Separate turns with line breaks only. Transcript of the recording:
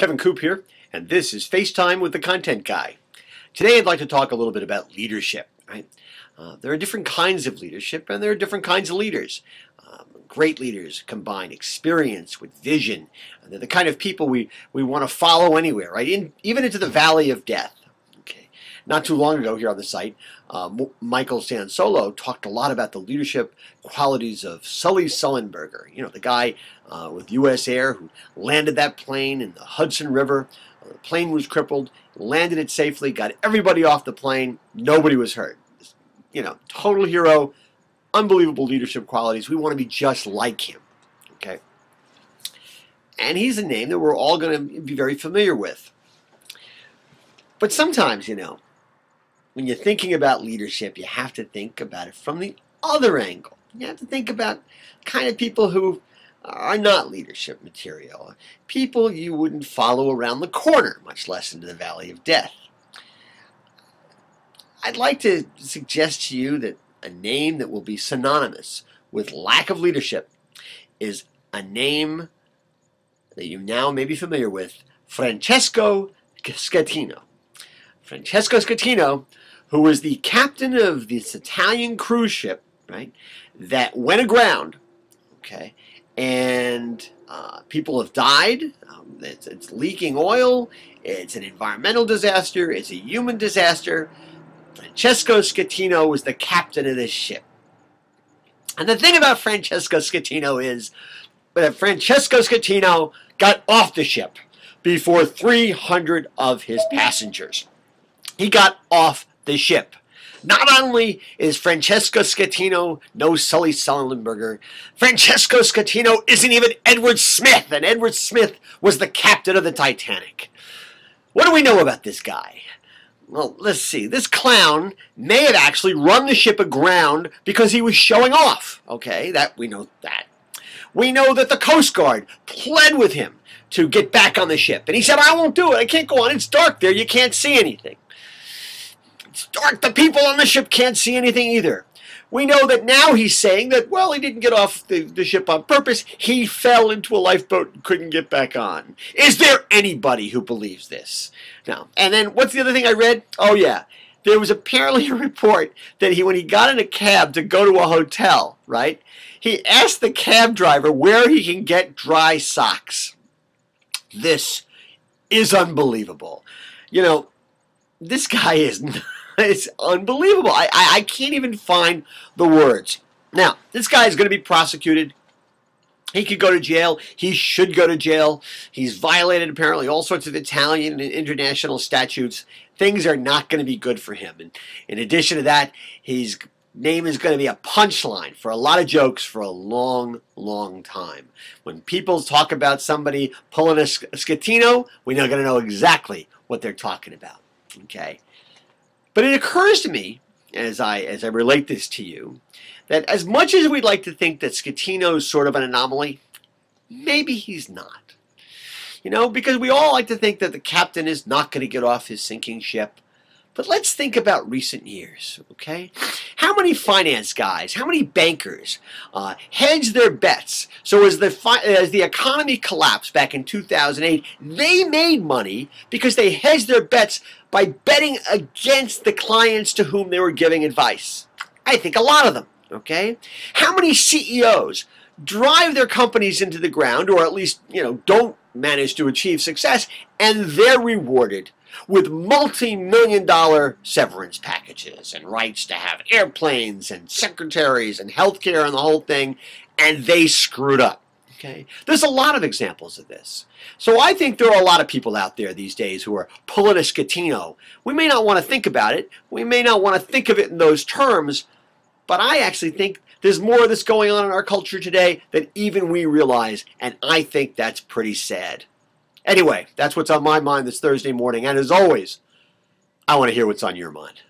Kevin Coupe here, and this is FaceTime with the Content Guy. Today I'd like to talk a little bit about leadership. Right? There are different kinds of leadership, and there are different kinds of leaders. Great leaders combine experience with vision. And they're the kind of people we want to follow anywhere, right? Even into the valley of death. Okay. Not too long ago here on the site, Michael Sansolo talked a lot about the leadership qualities of Sully Sullenberger. You know, the guy with U.S. Air who landed that plane in the Hudson River. The plane was crippled, landed it safely, got everybody off the plane. Nobody was hurt. You know, total hero. Unbelievable leadership qualities. We want to be just like him. Okay? And he's a name that we're all going to be very familiar with. But sometimes, you know, when you're thinking about leadership, you have to think about it from the other angle. You have to think about kind of people who are not leadership material. People you wouldn't follow around the corner, much less into the valley of death. I'd like to suggest to you that a name that will be synonymous with lack of leadership is a name that you now may be familiar with, Francesco Schettino. Francesco Schettino, who was the captain of this Italian cruise ship, right, that went aground, okay, and people have died. It's leaking oil. It's an environmental disaster. It's a human disaster. Francesco Schettino was the captain of this ship. And the thing about Francesco Schettino is that Francesco Schettino got off the ship before 300 of his passengers. He got off the ship. Not only is Francesco Schettino no Sully Sullenberger, Francesco Schettino isn't even Edward Smith, and Edward Smith was the captain of the Titanic. What do we know about this guy? Well, let's see. This clown may have actually run the ship aground because he was showing off. Okay, we know that. We know that the Coast Guard pled with him to get back on the ship. And he said, I won't do it. I can't go on. It's dark there. You can't see anything. It's dark. The people on the ship can't see anything either. We know that now he's saying that, well, he didn't get off the ship on purpose. He fell into a lifeboat and couldn't get back on. Is there anybody who believes this? No. And then what's the other thing I read? Oh, yeah. There was apparently a report that when he got in a cab to go to a hotel, right, he asked the cab driver where he can get dry socks. This is unbelievable. You know, this guy is it's unbelievable. I can't even find the words. Now, this guy is going to be prosecuted. He could go to jail. He should go to jail. He's violated, apparently, all sorts of Italian and international statutes. Things are not going to be good for him. And in addition to that, his name is going to be a punchline for a lot of jokes for a long, long time. When people talk about somebody pulling a Schettino, we're not going to know exactly what they're talking about. Okay? But it occurs to me, as I relate this to you, that as much as we'd like to think that Schettino is sort of an anomaly, maybe he's not. You know, because we all like to think that the captain is not going to get off his sinking ship. But let's think about recent years, okay? How many finance guys, how many bankers hedged their bets? So as the economy collapsed back in 2008, they made money because they hedged their bets by betting against the clients to whom they were giving advice. I think a lot of them, okay? How many CEOs drive their companies into the ground, or at least, you know, don't manage to achieve success, and they're rewarded with multi-million-dollar severance packages and rights to have airplanes and secretaries and healthcare and the whole thing, and they screwed up. Okay? There's a lot of examples of this. So I think there are a lot of people out there these days who are pulling a Schettino. We may not want to think about it. We may not want to think of it in those terms, but I actually think there's more of this going on in our culture today than even we realize, and I think that's pretty sad. Anyway, that's what's on my mind this Thursday morning, and as always, I want to hear what's on your mind.